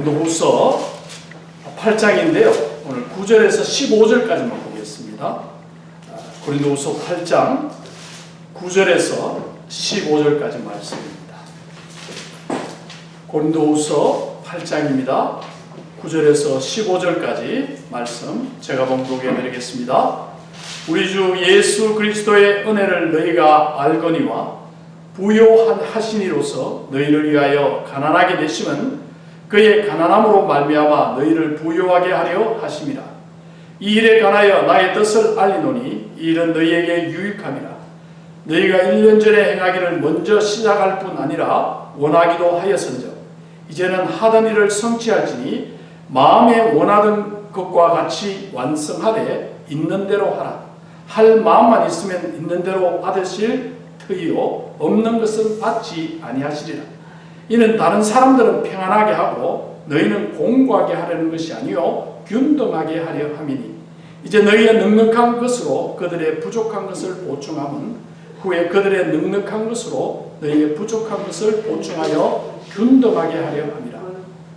고린도후서 8장인데요. 오늘 9절에서 15절까지만 보겠습니다. 고린도후서 8장 9절에서 15절까지 말씀입니다. 고린도후서 8장입니다. 9절에서 15절까지 말씀 제가 봉독해 드리겠습니다. 우리 주 예수 그리스도의 은혜를 너희가 알거니와 부요한 하시니로서 너희를 위하여 가난하게 되심은 그의 가난함으로 말미암아 너희를 부요하게 하려 하심이라. 이 일에 관하여 나의 뜻을 알리노니 이 일은 너희에게 유익함이라. 너희가 1년 전에 행하기를 먼저 시작할 뿐 아니라 원하기도 하였은즉 이제는 하던 일을 성취할지니 마음에 원하던 것과 같이 완성하되 있는 대로 하라. 할 마음만 있으면 있는 대로 받으실 터이요 없는 것은 받지 아니하시리라. 이는 다른 사람들은 평안하게 하고 너희는 공고하게 하려는 것이 아니요 균등하게 하려 함이니 이제 너희의 넉넉한 것으로 그들의 부족한 것을 보충함은 후에 그들의 넉넉한 것으로 너희의 부족한 것을 보충하여 균등하게 하려 함이라.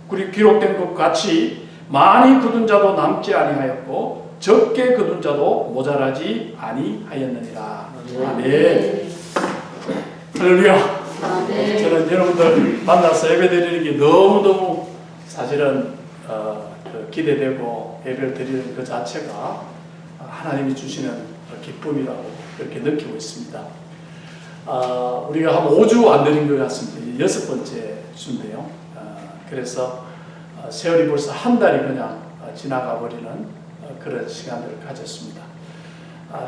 그리고 기록된 것 같이 많이 거둔 자도 남지 아니하였고 적게 거둔 자도 모자라지 아니하였느니라. 아멘. 할렐루야. 저는 여러분들 만나서 예배드리는 게 너무너무 사실은 기대되고 예배를 드리는 그 자체가 하나님이 주시는 기쁨이라고 그렇게 느끼고 있습니다. 우리가 한 5주 안 드린 것 같습니다. 6번째 주인데요. 그래서 세월이 벌써 한 달이 그냥 지나가 버리는 그런 시간들을 가졌습니다.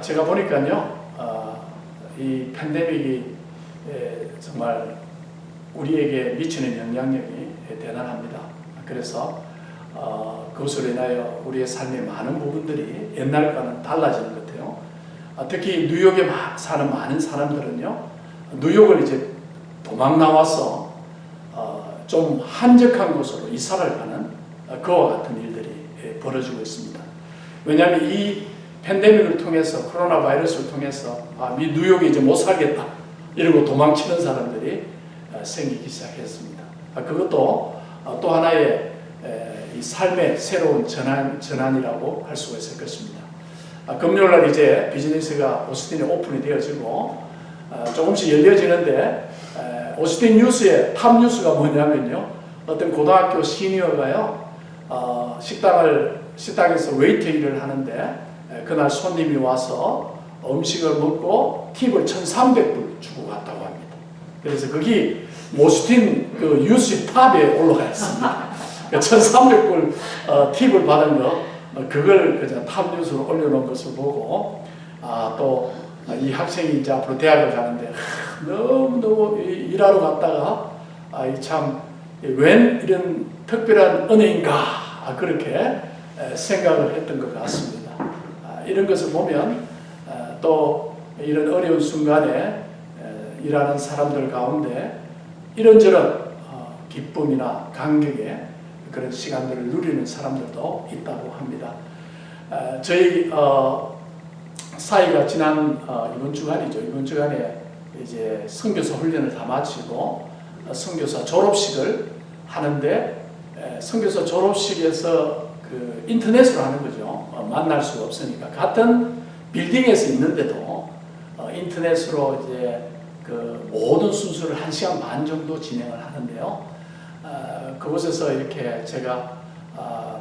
제가 보니까요, 이 팬데믹이 정말 우리에게 미치는 영향력이 대단합니다. 그래서 그것으로 인하여 우리의 삶의 많은 부분들이 옛날과는 달라지는 것 같아요. 특히 뉴욕에 사는 많은 사람들은요, 뉴욕을 이제 도망 나와서 좀 한적한 곳으로 이사를 가는 그와 같은 일들이 벌어지고 있습니다. 왜냐하면 이 팬데믹을 통해서, 코로나 바이러스를 통해서 뉴욕에 이제 못 살겠다 이러고 도망치는 사람들이 생기기 시작했습니다. 그것도 또 하나의 이 삶의 새로운 전환이라고 할 수가 있을 것입니다. 금요일날 이제 비즈니스가 오스틴에 오픈이 되어지고 조금씩 열려지는데 오스틴 뉴스의 탑 뉴스가 뭐냐면요, 어떤 고등학교 시니어가요, 식당에서 웨이터 일을 하는데 그날 손님이 와서 음식을 먹고 팁을 1,300불 주고 갔다고 합니다. 그래서 거기 오스틴 그 뉴스 탑에 올라가 있습니다. 1,300불 팁을 받은 거, 그걸 그냥 탑 뉴스로 올려놓은 것을 보고 또 이 학생이 이제 앞으로 대학을 가는데 너무너무 일하러 갔다가 참 웬 이런 특별한 은혜인가 그렇게 생각을 했던 것 같습니다. 이런 것을 보면 또 이런 어려운 순간에 일하는 사람들 가운데 이런저런 기쁨이나 감격의 그런 시간들을 누리는 사람들도 있다고 합니다. 저희 사이가 지난 이번 주간이죠. 이번 주간에 이제 선교사 훈련을 다 마치고 선교사 졸업식을 하는데 선교사 졸업식에서 그 인터넷으로 하는 거죠. 만날 수가 없으니까 같은 빌딩에서 있는데도 인터넷으로 이제 그 모든 순서를 1시간 반 정도 진행을 하는데요. 그곳에서 이렇게 제가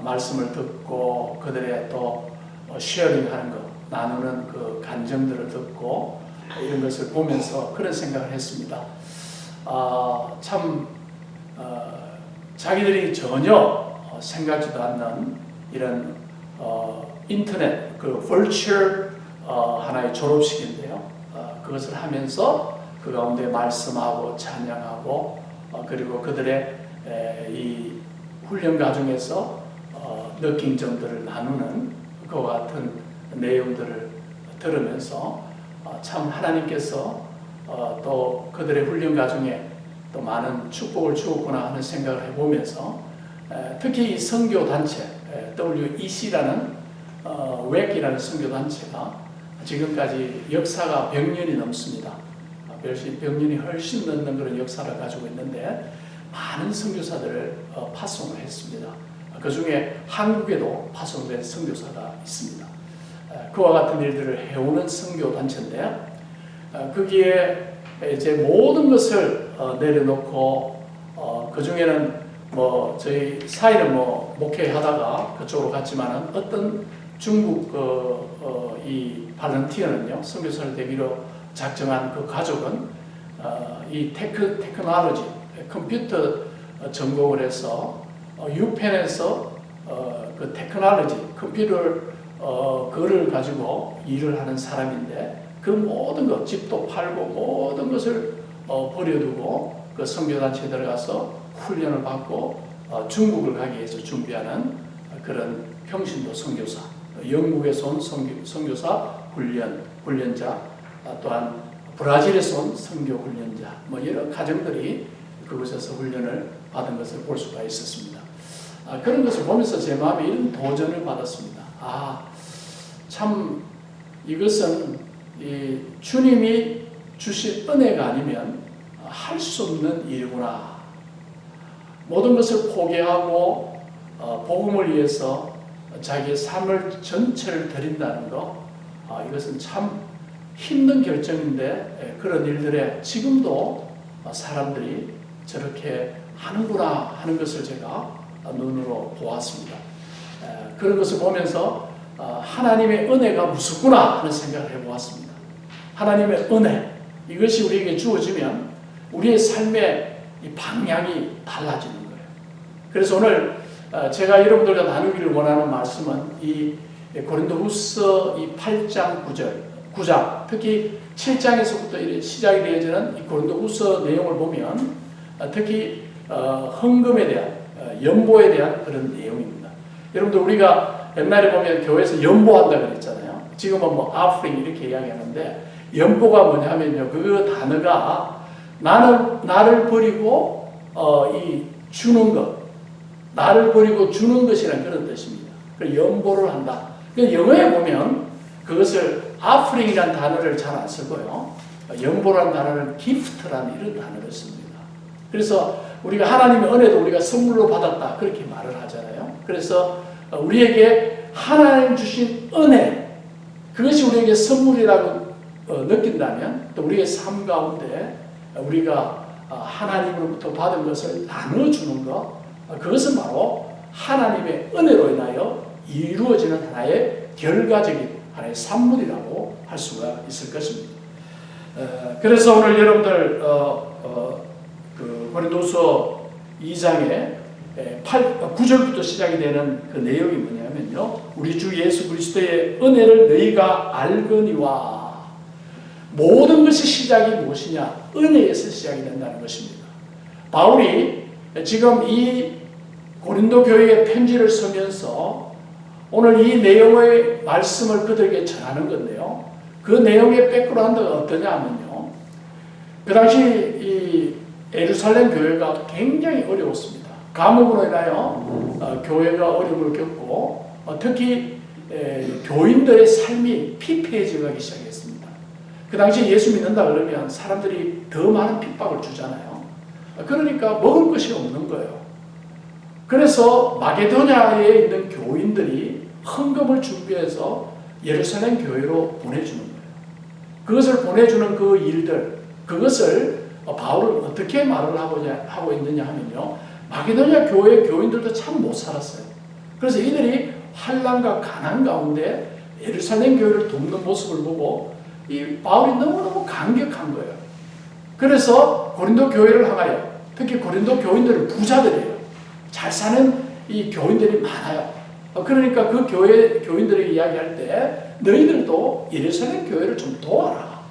말씀을 듣고 그들의 또 쉐어링하는 것, 나누는 그 감정들을 듣고 이런 것을 보면서 그런 생각을 했습니다. 참 자기들이 전혀 생각지도 않는 이런 인터넷 그 virtual 하나의 졸업식인데요. 그것을 하면서 그 가운데 말씀하고 찬양하고 그리고 그들의 이 훈련 과정에서 느낀 점들을 나누는 그와 같은 내용들을 들으면서 참 하나님께서 또 그들의 훈련 과정에 또 많은 축복을 주었구나 하는 생각을 해보면서 특히 이 선교단체 WEC라는 WEC이라는 선교단체가 지금까지 역사가 100년이 넘습니다. 100년이 훨씬 넘는 그런 역사를 가지고 있는데 많은 선교사들을 파송을 했습니다. 그 중에 한국에도 파송된 선교사가 있습니다. 그와 같은 일들을 해오는 선교단체인데, 거기에 이제 모든 것을 내려놓고, 그 중에는 저희 사이는 목회하다가 그쪽으로 갔지만은 어떤 중국 이 발런티어는요, 선교사를 되기로 작정한 그 가족은 이 테크놀로지, 컴퓨터 전공을 해서 유펜에서 그 테크놀로지, 컴퓨터를 그거를 가지고 일을 하는 사람인데, 그 모든 것, 집도 팔고 모든 것을 버려두고 그 선교단체에 들어가서 훈련을 받고 중국을 가기 위해서 준비하는 그런 평신도 선교사, 영국에서 온 선교사 훈련자, 또한 브라질에서 온 선교 훈련자, 여러 가정들이 그곳에서 훈련을 받은 것을 볼 수가 있었습니다. 그런 것을 보면서 제 마음에 이런 도전을 받았습니다. 참 이것은 이 주님이 주신 은혜가 아니면 할 수 없는 일이구나. 모든 것을 포기하고 복음을 위해서 자기의 삶을 전체를 드린다는 것, 이것은 참 힘든 결정인데, 그런 일들에 지금도 사람들이 저렇게 하는구나 하는 것을 제가 눈으로 보았습니다. 그런 것을 보면서 하나님의 은혜가 무섭구나 하는 생각을 해보았습니다. 하나님의 은혜, 이것이 우리에게 주어지면 우리의 삶의 이 방향이 달라지는 거예요. 그래서 오늘 제가 여러분들과 나누기를 원하는 말씀은 이 고린도후서 이 8장 9장, 특히 7장에서부터 시작이 되어지는 이 고린도후서 내용을 보면 특히 헌금에 대한, 연보에 대한 그런 내용입니다. 여러분들, 우리가 옛날에 보면 교회에서 연보한다 그랬잖아요. 지금은 아프링 이렇게 이야기하는데, 연보가 뭐냐면요, 그 단어가 나를 버리고 주는 것, 나를 버리고 주는 것이라는 그런 뜻입니다. 연보를 한다. 영어에 보면 그것을 아프링이라는 단어를 잘 안 쓰고요, 연보라는 단어는 기프트라는 이런 단어를 씁니다. 그래서 우리가 하나님의 은혜도 우리가 선물로 받았다 그렇게 말을 하잖아요. 그래서 우리에게 하나님 주신 은혜, 그것이 우리에게 선물이라고 느낀다면, 또 우리의 삶 가운데 우리가 하나님으로부터 받은 것을 나눠주는 것, 그것은 바로 하나님의 은혜로 인하여 이루어지는 하나의 결과적인 하나의 산물이라고 할 수가 있을 것입니다. 그래서 오늘 여러분들 그 고린도서 2장의 9절부터 시작이 되는 그 내용이 뭐냐면요, 우리 주 예수 그리스도의 은혜를 너희가 알거니와. 모든 것의 시작이 무엇이냐? 은혜에서 시작이 된다는 것입니다. 바울이 지금 이 고린도 교회에 편지를 쓰면서 오늘 이 내용의 말씀을 그들에게 전하는 건데요, 그 내용의 백그라운드가 어떠냐 하면요, 그 당시 이 예루살렘 교회가 굉장히 어려웠습니다. 감옥으로 인하여 교회가 어려움을 겪고, 특히 교인들의 삶이 피폐해지기 시작했습니다. 그 당시 예수 믿는다 그러면 사람들이 더 많은 핍박을 주잖아요. 그러니까 먹을 것이 없는 거예요. 그래서 마게도냐에 있는 교인들이 헌금을 준비해서 예루살렘 교회로 보내주는 거예요. 그것을 보내주는 그 일들, 그것을 바울은 어떻게 말을 하고 있느냐 하면요, 마게도냐 교회 교인들도 참 못 살았어요. 그래서 이들이 환난과 가난 가운데 예루살렘 교회를 돕는 모습을 보고 이 바울이 너무너무 감격한 거예요. 그래서 고린도 교회를 향하여, 특히 고린도 교인들은 부자들이에요. 잘 사는 이 교인들이 많아요. 그러니까 그 교인들에게 이야기할 때 너희들도 예루살렘 교회를 좀 도와라,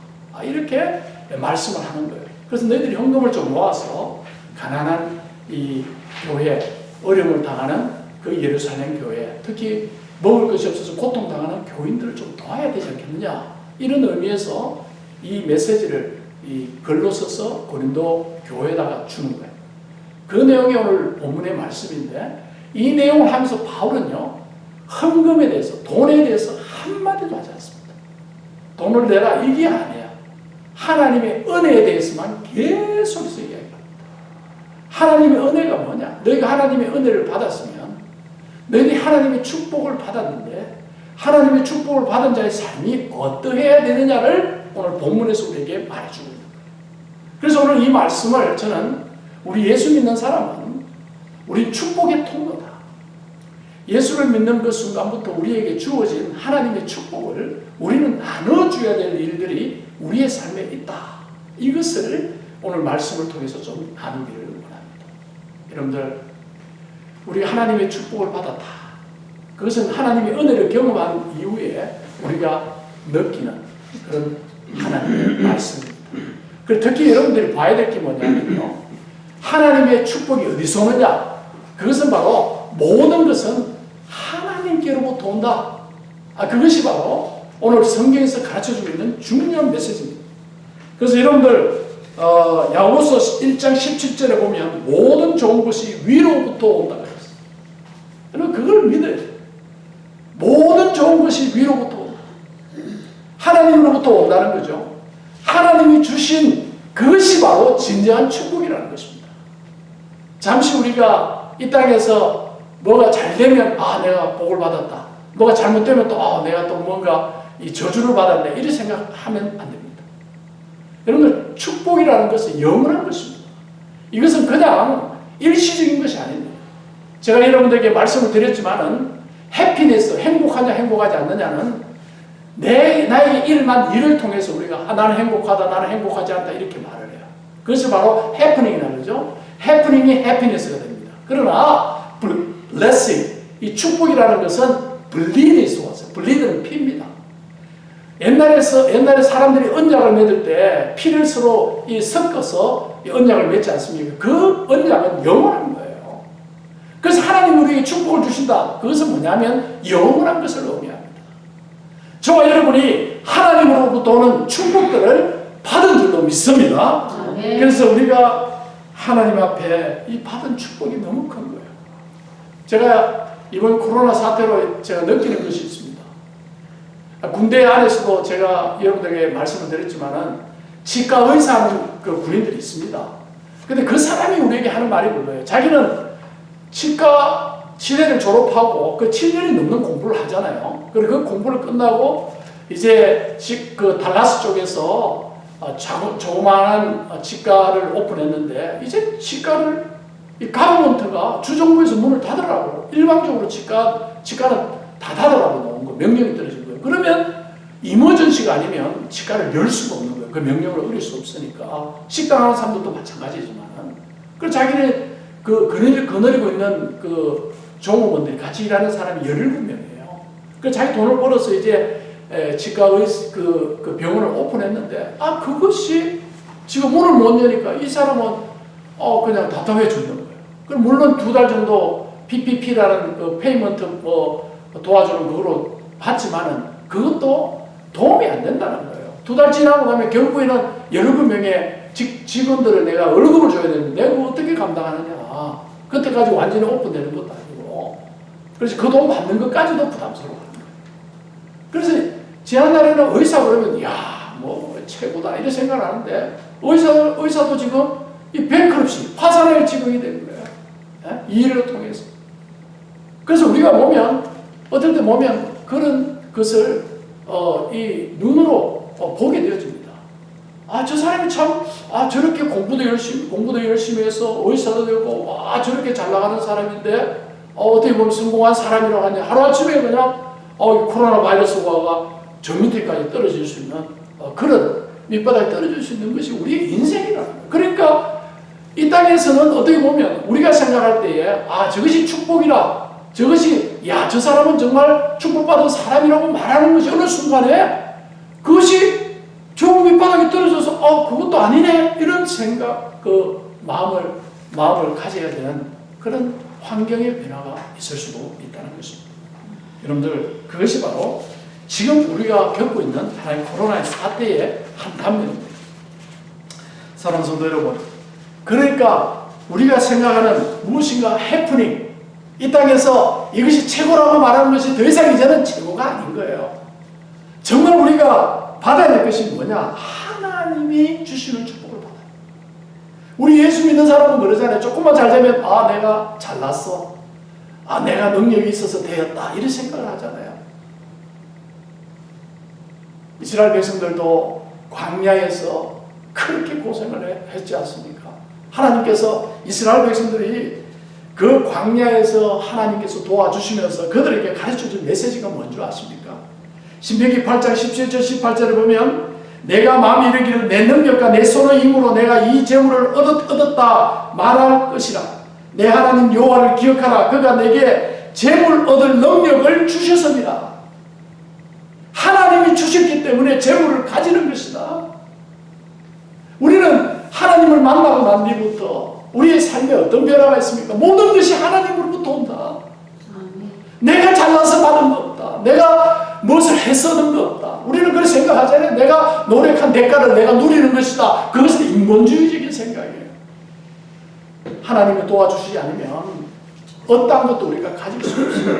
이렇게 말씀을 하는 거예요. 그래서 너희들이 헌금을 좀 모아서 가난한 이 교회, 어려움을 당하는 그 예루살렘 교회, 특히 먹을 것이 없어서 고통당하는 교인들을 좀 도와야 되지 않겠느냐, 이런 의미에서 이 메시지를 이 글로 써서 고린도 교회에다가 주는 거예요. 그 내용이 오늘 본문의 말씀인데, 이 내용을 하면서 바울은요, 헌금에 대해서, 돈에 대해서 한마디도 하지 않습니다. 돈을 내라 이게 아니야. 하나님의 은혜에 대해서만 계속해서 이야기합니다. 하나님의 은혜가 뭐냐? 너희가 하나님의 은혜를 받았으면 너희들이 하나님의 축복을 받았는데 하나님의 축복을 받은 자의 삶이 어떠해야 되느냐를 오늘 본문에서 우리에게 말해주고 있는 거예요. 그래서 오늘 이 말씀을 저는 우리 예수 믿는 사람은 우리 축복의 통로다. 예수를 믿는 그 순간부터 우리에게 주어진 하나님의 축복을 우리는 나눠줘야 될 일들이 우리의 삶에 있다. 이것을 오늘 말씀을 통해서 좀 나누기를 원합니다. 여러분들, 우리가 하나님의 축복을 받았다. 그것은 하나님의 은혜를 경험한 이후에 우리가 느끼는 그런 하나님의 말씀입니다. 그리고 특히 여러분들이 봐야 될 게 뭐냐면요, 하나님의 축복이 어디서 오느냐? 그것은 바로 모든 것은 하나님께로부터 온다. 그것이 바로 오늘 성경에서 가르쳐주고 있는 중요한 메시지입니다. 그래서 여러분들 야고보서 1장 17절에 보면 모든 좋은 것이 위로부터 온다고 했어요. 여러분 그걸 믿어야 돼요. 모든 좋은 것이 위로부터 온다. 하나님으로부터 온다는 거죠. 하나님이 주신 그것이 바로 진정한 축복이라는 것입니다. 잠시 우리가 이 땅에서 뭐가 잘 되면 내가 복을 받았다. 뭐가 잘못되면 또 내가 또 뭔가 이 저주를 받았네. 이렇게 생각하면 안 됩니다. 여러분들 축복이라는 것은 영원한 것입니다. 이것은 그냥 일시적인 것이 아닙니다. 제가 여러분들에게 말씀을 드렸지만은 해피니스, 행복하냐 행복하지 않느냐는 나의 일을 통해서 우리가 나는 행복하다, 나는 행복하지 않다 이렇게 말을 해요. 그것이 바로 해프닝이라는 거죠. 해프닝이 해피니스가 됩니다. 그러나 blessing, 이 축복이라는 것은 bleed에서 왔어요. bleed는 피입니다. 옛날에 사람들이 언약을 맺을 때 피를 서로 섞어서 언약을 맺지 않습니까? 그 언약은 영원한 거예요. 그래서 하나님이 우리에게 축복을 주신다. 그것은 뭐냐면 영원한 것을 의미합니다. 저와 여러분이 하나님으로부터 오는 축복들을 받은 줄로 믿습니다. 그래서 우리가 하나님 앞에 이 받은 축복이 너무 큰 거예요. 제가 이번 코로나 사태로 제가 느끼는 것이 있습니다. 군대 안에서도 제가 여러분들에게 말씀을 드렸지만은 치과 의사하는 그 군인들이 있습니다. 근데 그 사람이 우리에게 하는 말이 뭐예요? 자기는 치과 치대를 졸업하고 그 7년이 넘는 공부를 하잖아요. 그리고 그 공부를 끝나고 이제 그 달라스 쪽에서 조그마한 치과를 오픈했는데 이제 치과를 이 가버먼트가 주정부에서 문을 닫으라고. 일방적으로 치과는 다 닫으라고 나온 거 명령이 떨어진 거예요. 그러면 이머전시가 아니면 치과를 열 수가 없는 거예요. 그 명령을 어길 수 없으니까. 식당 하는 사람들도 마찬가지지만. 그래서 자기네 거느리고 있는 그 종업원들이 같이 일하는 사람이 17명이에요. 그래서 자기 돈을 벌어서 이제 치과의 그 병원을 오픈했는데 그것이 지금 문을 못 여니까 이 사람은 그냥 답답해 죽는 거예요. 그럼 물론 2달 정도 PPP라는 그 페이먼트 도와주는 그거로 받지만은 그것도 도움이 안 된다는 거예요. 2달 지나고 나면 결국에는 17명의 직원들을 내가 월급을 줘야 되는데 내가 어떻게 감당하느냐. 그때까지 완전히 오픈되는 것도 아니고. 그래서 그 돈 받는 것까지도 부담스러워. 그래서 지난날에는 의사 그러면 뭐 최고다 이런 생각을 하는데 의사도 지금 이 뱅크럽시 파산할 지경이 된 거예요. 이 일을 통해서. 그래서 우리가 어떨 때 보면 그런 것을 이 눈으로 보게 되어집니다. 저 사람이 참 저렇게 공부도 열심히 해서 의사도 되고 저렇게 잘 나가는 사람인데 어떻게 보면 성공한 사람이라고 하냐. 하루아침에 그냥 코로나 바이러스가 저 밑에까지 떨어질 수 있는 그런 밑바닥에 떨어질 수 있는 것이 우리의 인생이라는 거예요. 그러니까 이 땅에서는 어떻게 보면 우리가 생각할 때에 저것이 축복이라, 저것이 저 사람은 정말 축복받은 사람이라고 말하는 것이 어느 순간에 그것이 저 밑바닥에 떨어져서 그것도 아니네 이런 생각, 그 마음을 가져야 되는 그런 환경의 변화가 있을 수도 있다는 것입니다. 여러분들 그것이 바로 지금 우리가 겪고 있는 하나의 코로나의 사태의 한 단면입니다. 사랑하는 성도 여러분, 그러니까 우리가 생각하는 무엇인가 해프닝, 이 땅에서 이것이 최고라고 말하는 것이 더 이상 이제는 최고가 아닌 거예요. 정말 우리가 받아야 될 것이 뭐냐? 하나님이 주시는 축복을 받아요. 우리 예수 믿는 사람은 그러잖아요. 조금만 잘 되면 내가 잘났어. 내가 능력이 있어서 되었다. 이런 생각을 하잖아요. 이스라엘 백성들도 광야에서 그렇게 고생을 했지 않습니까? 하나님께서 이스라엘 백성들이 그 광야에서 하나님께서 도와주시면서 그들에게 가르쳐준 메시지가 뭔지 아십니까? 신명기 8장 17절 18절을 보면 내가 마음이 이르기를 내 능력과 내 손의 힘으로 내가 이 재물을 얻었다 말할 것이라. 내 하나님 여호와를 기억하라. 그가 내게 재물 얻을 능력을 주셨습니다. 하나님이 주셨기 때문에 재물을 가지는 것이다. 우리는 하나님을 만나고 난 뒤부터 우리의 삶에 어떤 변화가 있습니까? 모든 것이 하나님으로부터 온다. 내가 잘나서 받은 거 없다. 내가 무엇을 해서 얻은 거 없다. 우리는 그렇게 생각하잖아요. 내가 노력한 대가를 내가 누리는 것이다. 그것은 인본주의적인 생각이에요. 하나님이 도와주시지 않으면 어떤 것도 우리가 가질 수 없어요.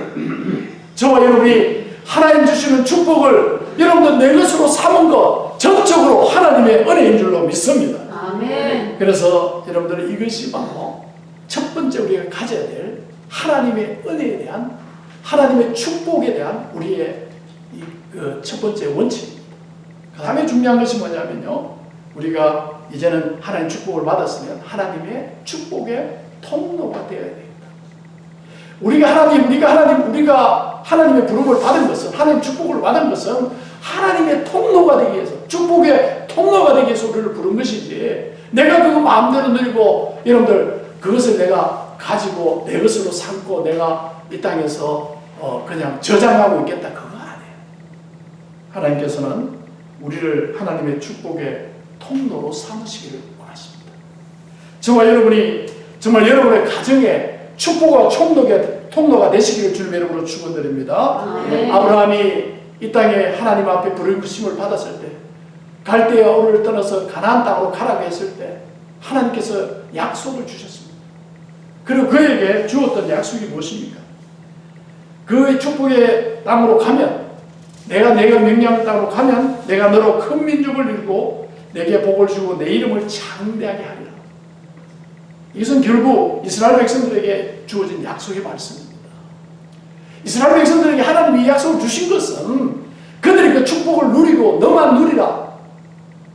저와 여러분이 하나님 주시는 축복을 여러분들 내 것으로 삼은 것 전적으로 하나님의 은혜인 줄로 믿습니다. 아멘. 그래서 여러분들 이것이 바로 첫 번째 우리가 가져야 될 하나님의 은혜에 대한 하나님의 축복에 대한 우리의 첫 번째 원칙입니다. 그 다음에 중요한 것이 뭐냐면요. 우리가 이제는 하나님 축복을 받았으면 하나님의 축복의 통로가 되어야 됩니다. 우리가 하나님의 부름을 받은 것은, 하나님 축복을 받은 것은 하나님의 통로가 되기 위해서, 축복의 통로가 되기 위해서 우리를 부른 것이지, 내가 그거 마음대로 누리고, 여러분들, 그것을 내가 가지고 내 것으로 삼고 내가 이 땅에서 그냥 저장하고 있겠다. 그거 아니에요. 하나님께서는 우리를 하나님의 축복의 통로로 삼으시기를 원하십니다. 저와 여러분이 정말 여러분의 가정에 축복과 통로가 되시기를 주님의 이름으로 축원드립니다. 아브라함이 이 땅에 하나님 앞에 부르심을 받았을 때, 갈대아 우르를 떠나서 가나안 땅으로 가라고 했을 때 하나님께서 약속을 주셨습니다. 그리고 그에게 주었던 약속이 무엇입니까? 그 축복의 땅으로 가면, 내가 명령한 땅으로 가면 내가 너로 큰 민족을 이루고 내게 복을 주고 내 이름을 창대하게 하리라. 이것은 결국 이스라엘 백성들에게 주어진 약속의 말씀입니다. 이스라엘 백성들에게 하나님이 이 약속을 주신 것은 그들이 그 축복을 누리고 너만 누리라,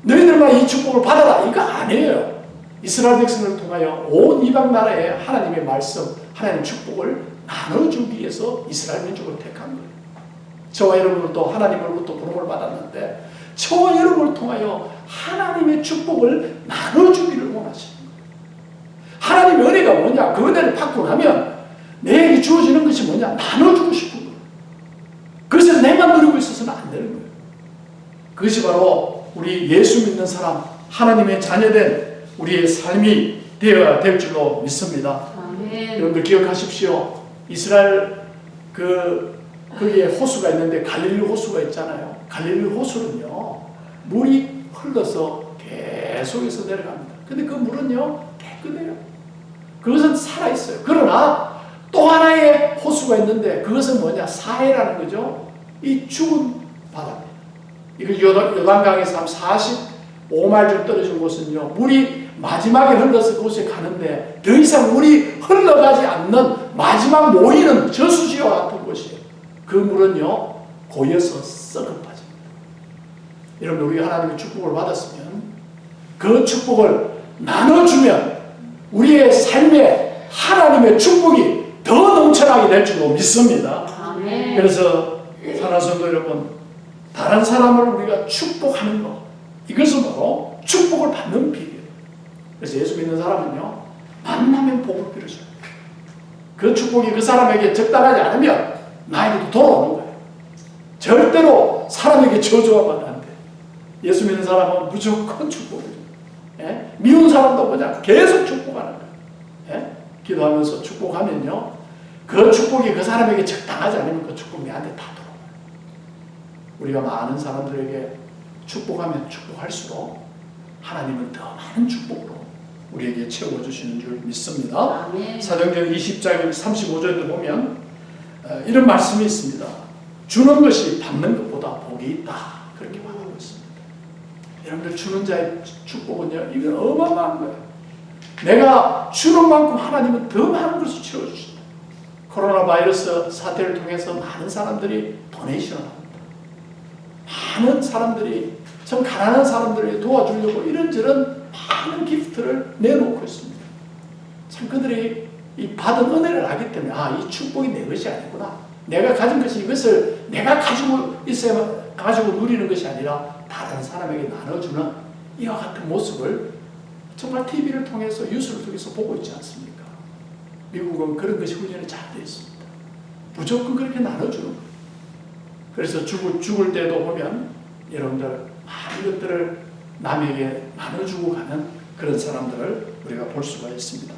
너희들만 이 축복을 받아라, 이거 아니에요. 이스라엘 백성을 통하여 온 이방 나라에 하나님의 말씀, 하나님의 축복을 나눠주기 위해서 이스라엘 민족을 택한 거예요. 저와 여러분도 하나님으로부터 부름을 받았는데 저와 여러분을 통하여 하나님의 축복을 나눠주기를 원하시는 거예요. 하나님의 은혜가 뭐냐? 그 은혜를 받고 나면 내게 주어지는 것이 뭐냐? 나눠주고 싶은 거예요. 그것을 내만 누리고 있어서는 안 되는 거예요. 그것이 바로 우리 예수 믿는 사람, 하나님의 자녀된 우리의 삶이 되어야 될 줄로 믿습니다. 아멘. 여러분들 기억하십시오. 이스라엘 거기에 호수가 있는데 갈릴리 호수가 있잖아요. 갈릴리 호수는요, 물이 흘러서 계속해서 내려갑니다. 근데 그 물은요, 깨끗해요. 그것은 살아있어요. 그러나 또 하나의 호수가 있는데 그것은 뭐냐? 사해라는 거죠. 이 죽은 바다입니다. 이거 요단강에서 한 45마일 좀 떨어진 곳은요, 물이 마지막에 흘러서 그곳에 가는데 더 이상 물이 흘러가지 않는 마지막 모이는 저수지와 같은 곳이에요. 그 물은요, 고여서 썩어 빠집니다. 여러분, 우리가 하나님의 축복을 받았으면 그 축복을 나눠주면 우리의 삶에 하나님의 축복이 더 넘쳐나게 될 줄로 믿습니다. 아멘. 그래서 사랑하는 성도 여러분, 다른 사람을 우리가 축복하는 것, 이것은 바로 축복을 받는 비결이에요. 그래서 예수 믿는 사람은요, 만나면 복을 빌어줘요. 그 축복이 그 사람에게 적당하지 않으면 나에게도 돌아오는 거예요. 절대로 사람에게 저주하면 안 돼. 예수 믿는 사람은 무조건 축복을 줘요. 예? 미운 사람도 뭐냐? 계속 축복하는 거예요. 예? 기도하면서 축복하면요, 그 축복이 그 사람에게 적당하지 않으면 그 축복이 나한테 다 돌아와요. 우리가 많은 사람들에게 축복하면 축복할수록 하나님은 더 많은 축복으로 우리에게 채워주시는 줄 믿습니다. 아멘. 사도행전 20장 35절에 보면 이런 말씀이 있습니다. 주는 것이 받는 것보다 복이 있다. 그렇게 말하고 있습니다. 여러분들, 주는 자의 축복은요, 이건 어마어마한 거예요. 내가 주는 만큼 하나님은 더 많은 것을 채워주신다. 코로나 바이러스 사태를 통해서 많은 사람들이 도네이션을 합니다. 많은 사람들이, 좀 가난한 사람들을 도와주려고 이런저런 많은 기프트를 내놓고 있습니다. 참 그들이 이 받은 은혜를 알기 때문에 이 축복이 내 것이 아니구나. 내가 가진 것이 이것을 내가 가지고 있어야 가지고 누리는 것이 아니라 다른 사람에게 나눠주는 이와 같은 모습을 정말 TV를 통해서 뉴스를 통해서 보고 있지 않습니까? 미국은 그런 것이 훈련이 잘 되어 있습니다. 무조건 그렇게 나눠주는 거예요. 그래서 죽을 때도 보면 여러분들 많은 것들을 남에게 나눠주고 가는 그런 사람들을 우리가 볼 수가 있습니다.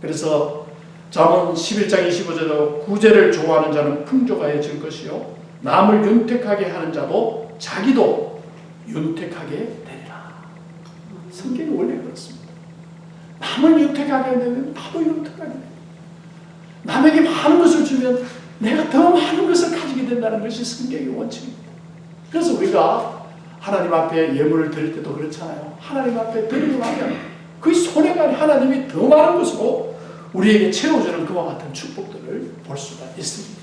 그래서 잠언 11장 25절로 구제를 좋아하는 자는 풍족하여질 것이요 남을 윤택하게 하는 자도 자기도 윤택하게 되리라. 성경이 원래 그렇습니다. 남을 윤택하게 하면 나도 윤택하게 됩니다. 남에게 많은 것을 주면 내가 더 많은 것을 가지게 된다는 것이 성경의 원칙입니다. 그래서 우리가 하나님 앞에 예물을 드릴 때도 그렇잖아요. 하나님 앞에 드리고 나면 그 손해가 하나님이 더 많은 것으로 우리에게 채워주는 그와 같은 축복들을 볼 수가 있습니다.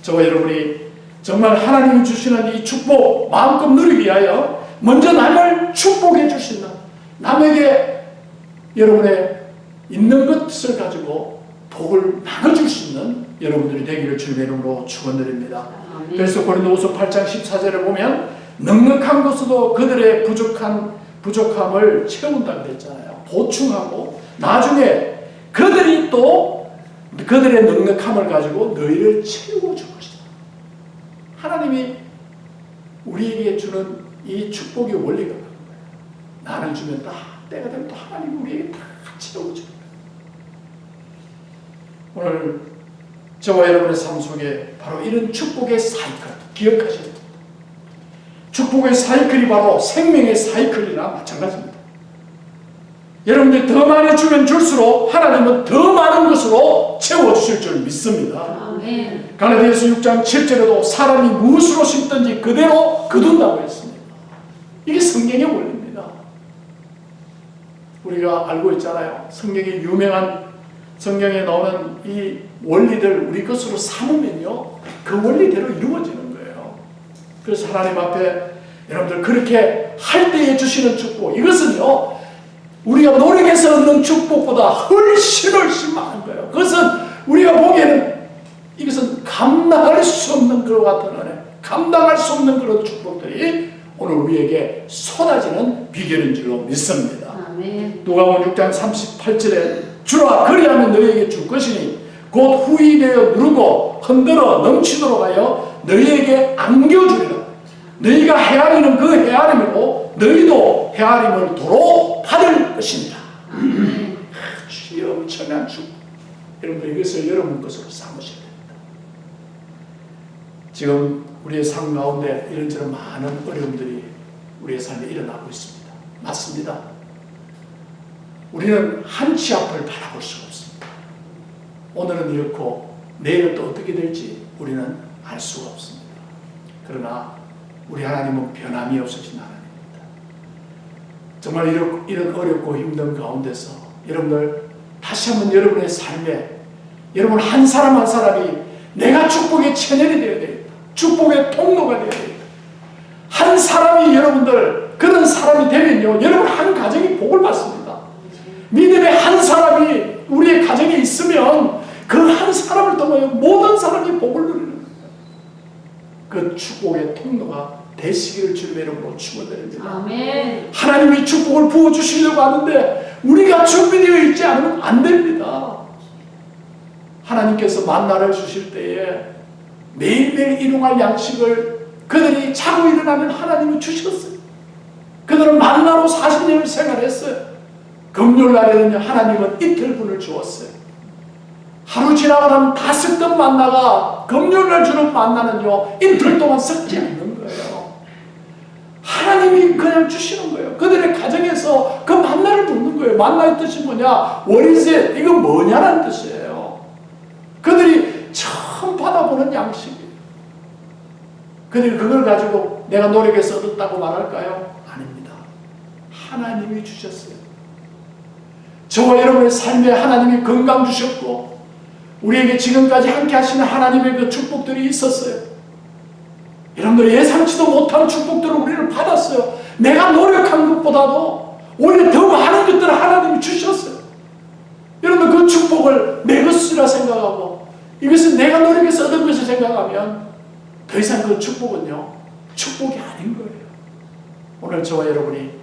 저와 여러분이 정말 하나님이 주시는 이 축복 마음껏 누리기 위하여 먼저 남을 축복해 주시는, 남에게 여러분의 있는 것을 가지고 복을 나눠줄 수 있는 여러분들이 되기를 주님의 이름으로 축원드립니다. 그래서 고린도후서 8장 14절을 보면 넉넉한 것으로 그들의 부족함을 채운다고 그랬잖아요. 보충하고 나중에 그들이 또 그들의 넉넉함을 가지고 너희를 채워줄 것이다. 하나님이 우리에게 주는 이 축복의 원리가 그런 거예요. 나는 주면 다 때가 되면 또 하나님이 우리에게 다 채워줄 거예요. 오늘 저와 여러분의 삶 속에 바로 이런 축복의 사이클 기억하셔야 됩니다. 축복의 사이클이 바로 생명의 사이클이나 마찬가지입니다. 여러분들이 더 많이 주면 줄수록 하나님은 더 많은 것으로 채워주실 줄 믿습니다. 아멘. 갈라디아서 6장 7절에도 사람이 무엇으로 심든지 그대로 거둔다고 했습니다. 이게 성경의 원리입니다. 우리가 알고 있잖아요. 성경의 유명한 성경에 나오는 이 원리들 우리 것으로 삼으면요 그 원리대로 이루어지는 거예요. 그래서 하나님 앞에 여러분들 그렇게 할 때에 주시는 축복, 이것은요 우리가 노력해서 얻는 축복보다 훨씬 많은 거예요. 그것은 우리가 보기에는 이것은 감당할 수 없는 것 같은 은혜, 감당할 수 없는 그런 축복들이 오늘 우리에게 쏟아지는 비결인 줄로 믿습니다. 아멘. 누가복음 6장 38절에 주라 그리하면 너희에게 줄 것이니 곧 후인되어 누르고 흔들어 넘치도록 하여 너희에게 안겨주리라. 너희가 헤아리는 그 헤아림으로 너희도 헤아림을 도로 받을 것입니다. 엄청난 축복. 여러분들 이것을 여러분 것으로 삼으셔야 됩니다. 지금 우리의 삶 가운데 이런저런 많은 어려움들이 우리의 삶에 일어나고 있습니다. 맞습니다. 우리는 한치 앞을 바라볼 수가 없습니다. 오늘은 이렇고 내일은 또 어떻게 될지 우리는 알 수가 없습니다. 그러나 우리 하나님은 변함이 없으신 하나님입니다. 정말 이런 어렵고 힘든 가운데서 여러분들 다시 한번 여러분의 삶에 여러분 한 사람 한 사람이 내가 축복의 채널이 되어야 됩니다. 축복의 통로가 되어야 됩니다. 한 사람이 여러분들 그런 사람이 되면요 여러분 한 가정이 복을 받습니다. 믿음의 한 사람이 우리의 가정에 있으면 그 한 사람을 통하여 모든 사람이 복을 누리는 거예요. 그 축복의 통로가 되시기를 주님의 이름으로 축원드립니다. 아멘. 하나님이 축복을 부어주시려고 하는데 우리가 준비되어 있지 않으면 안 됩니다. 하나님께서 만나를 주실 때에 매일매일 일용할 양식을 그들이 자고 일어나면 하나님이 주셨어요. 그들은 만나로 40년을 생활했어요. 금요일날에는 하나님은 이틀분을 주었어요. 하루 지나고 나면 다 썩던 만나가 금요일날 주는 만나는요 이틀 동안 썩지 않는 거예요. 하나님이 그냥 주시는 거예요. 그들의 가정에서 그 만나를 묻는 거예요. 만나의 뜻이 뭐냐? 월이셋, 이건 뭐냐라는 뜻이에요. 그들이 처음 받아보는 양식이에요. 그들이 그걸 가지고 내가 노력해서 얻었다고 말할까요? 아닙니다. 하나님이 주셨어요. 저와 여러분의 삶에 하나님이 건강 주셨고 우리에게 지금까지 함께 하시는 하나님의 그 축복들이 있었어요. 여러분들 예상치도 못한 축복들을 우리는 받았어요. 내가 노력한 것보다도 오히려 더 많은 것들을 하나님이 주셨어요. 여러분 그 축복을 내 것이라 생각하고 이것은 내가 노력해서 얻은 것을 생각하면 더 이상 그 축복은요 축복이 아닌 거예요. 오늘 저와 여러분이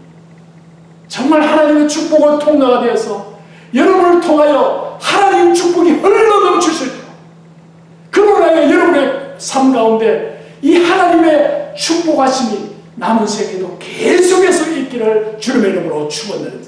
정말 하나님의 축복을 통로가 되어서 여러분을 통하여 하나님 축복이 흘러넘치실 때 그러나 여러분의 삶 가운데 이 하나님의 축복하심이 남은 생에도 계속해서 있기를 주님의 이름으로 축원드립니다.